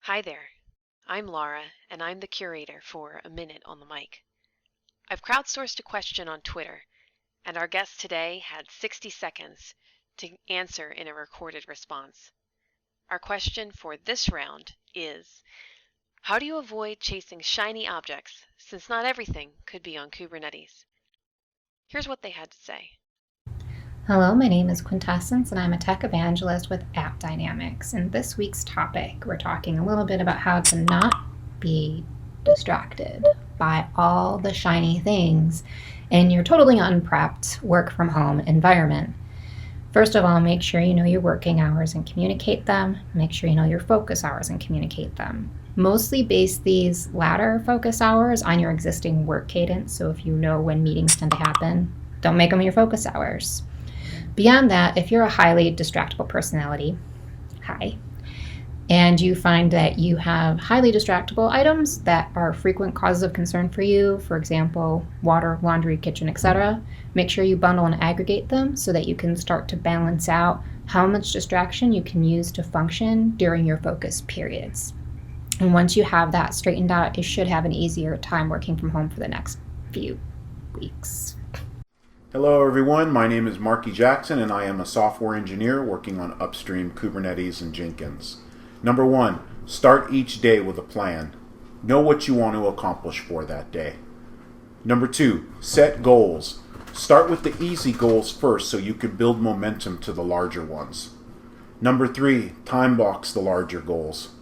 Hi there, I'm Laura, and I'm the curator for A Minute on the Mic. I've crowdsourced a question on Twitter, and our guest today had 60 seconds to answer in a recorded response. Our question for this round is, how do you avoid chasing shiny objects, since not everything could be on Kubernetes? Here's what they had to say. Hello, my name is Quintessence, and I'm a tech evangelist with AppDynamics. In this week's topic, we're talking a little bit about how to not be distracted by all the shiny things in your totally unprepped work from home environment. First of all, make sure you know your working hours and communicate them. Make sure you know your focus hours and communicate them. Mostly base these latter focus hours on your existing work cadence. So if you know when meetings tend to happen, don't make them your focus hours. Beyond that, if you're a highly distractible personality, and you find that you have highly distractible items that are frequent causes of concern for you, for example, water, laundry, kitchen, etc., make sure you bundle and aggregate them so that you can start to balance out how much distraction you can use to function during your focus periods. And once you have that straightened out, you should have an easier time working from home for the next few weeks. Hello everyone, my name is Marky Jackson and I am a software engineer working on upstream Kubernetes and Jenkins. Number one, start each day with a plan. Know what you want to accomplish for that day. Number two, set goals. Start with the easy goals first so you can build momentum to the larger ones. Number three, time box the larger goals.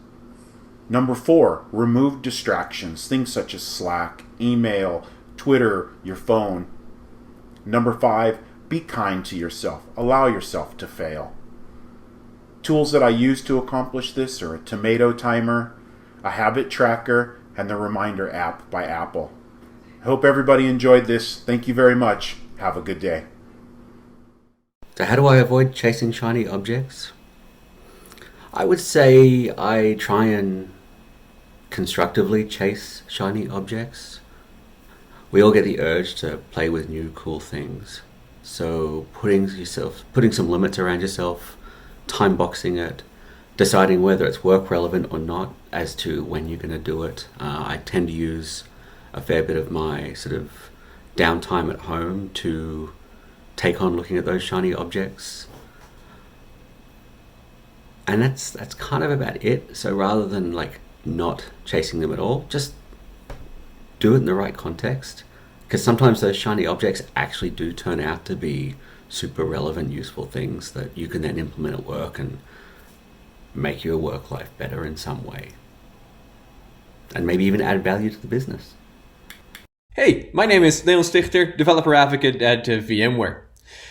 Number four, remove distractions, things such as Slack, email, Twitter, your phone. Number five, be kind to yourself. Allow yourself to fail. Tools that I use to accomplish this are a tomato timer, a habit tracker, and the Reminder app by Apple. I hope everybody enjoyed this. Thank you very much. Have a good day. So how do I avoid chasing shiny objects? I would say I try and constructively chase shiny objects. We all get the urge to play with new cool things. So putting some limits around yourself, time boxing it, deciding whether it's work relevant or not as to when you're going to do it. I tend to use a fair bit of my sort of downtime at home to take on looking at those shiny objects. And that's kind of about it. So rather than like not chasing them at all, just do it in the right context, because sometimes those shiny objects actually do turn out to be super relevant, useful things that you can then implement at work and make your work life better in some way, and maybe even add value to the business. Hey, my name is Stigter, developer advocate at VMware.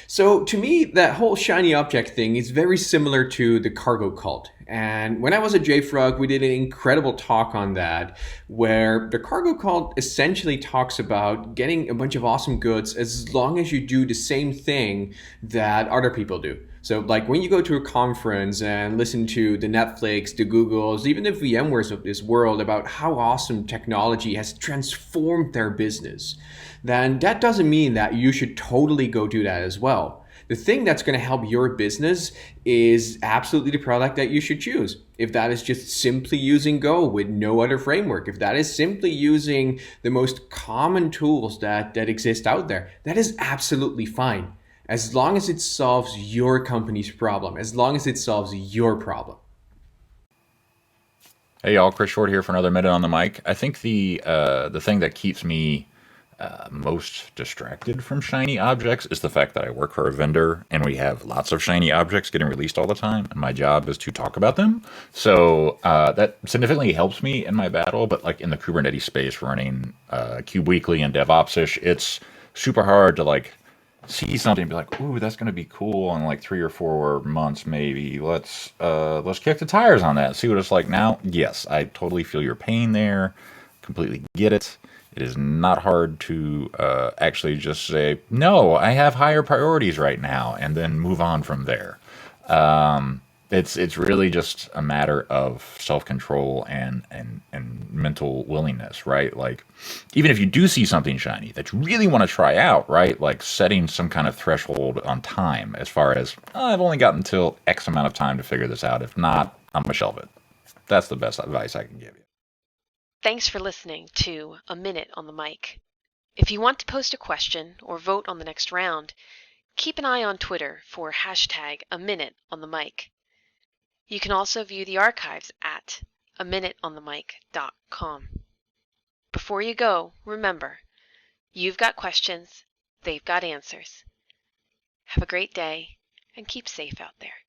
So to me, that whole shiny object thing is very similar to the cargo cult. And when I was at JFrog, we did an incredible talk on that, where the cargo cult essentially talks about getting a bunch of awesome goods as long as you do the same thing that other people do. So like when you go to a conference and listen to the Netflix, the Googles, even the VMwares of this world about how awesome technology has transformed their business, then that doesn't mean that you should totally go do that as well. The thing that's going to help your business is absolutely the product that you should choose. If that is just simply using Go with no other framework, if that is simply using the most common tools that exist out there, that is absolutely fine. As long as it solves your company's problem, as long as it solves your problem. Hey y'all, Chris Short here for another minute on the mic. I think the thing that keeps me most distracted from shiny objects is the fact that I work for a vendor and we have lots of shiny objects getting released all the time, and my job is to talk about them. So that significantly helps me in my battle, but like in the Kubernetes space running Kube Weekly and DevOps-ish, it's super hard to like see something and be like, ooh, that's going to be cool in like 3 or 4 months maybe. Let's kick the tires on that and see what it's like now. Yes, I totally feel your pain there. Completely get it. It is not hard to actually just say, no, I have higher priorities right now, and then move on from there. It's really just a matter of self-control and mental willingness, right? Like, even if you do see something shiny that you really want to try out, right? Like setting some kind of threshold on time as far as, oh, I've only got until X amount of time to figure this out. If not, I'm going to shelve it. That's the best advice I can give you. Thanks for listening to A Minute on the Mic. If you want to post a question or vote on the next round, keep an eye on Twitter for hashtag #AMinuteOnTheMic. You can also view the archives at aminuteonthemic.com. Before you go, remember, you've got questions, they've got answers. Have a great day and keep safe out there.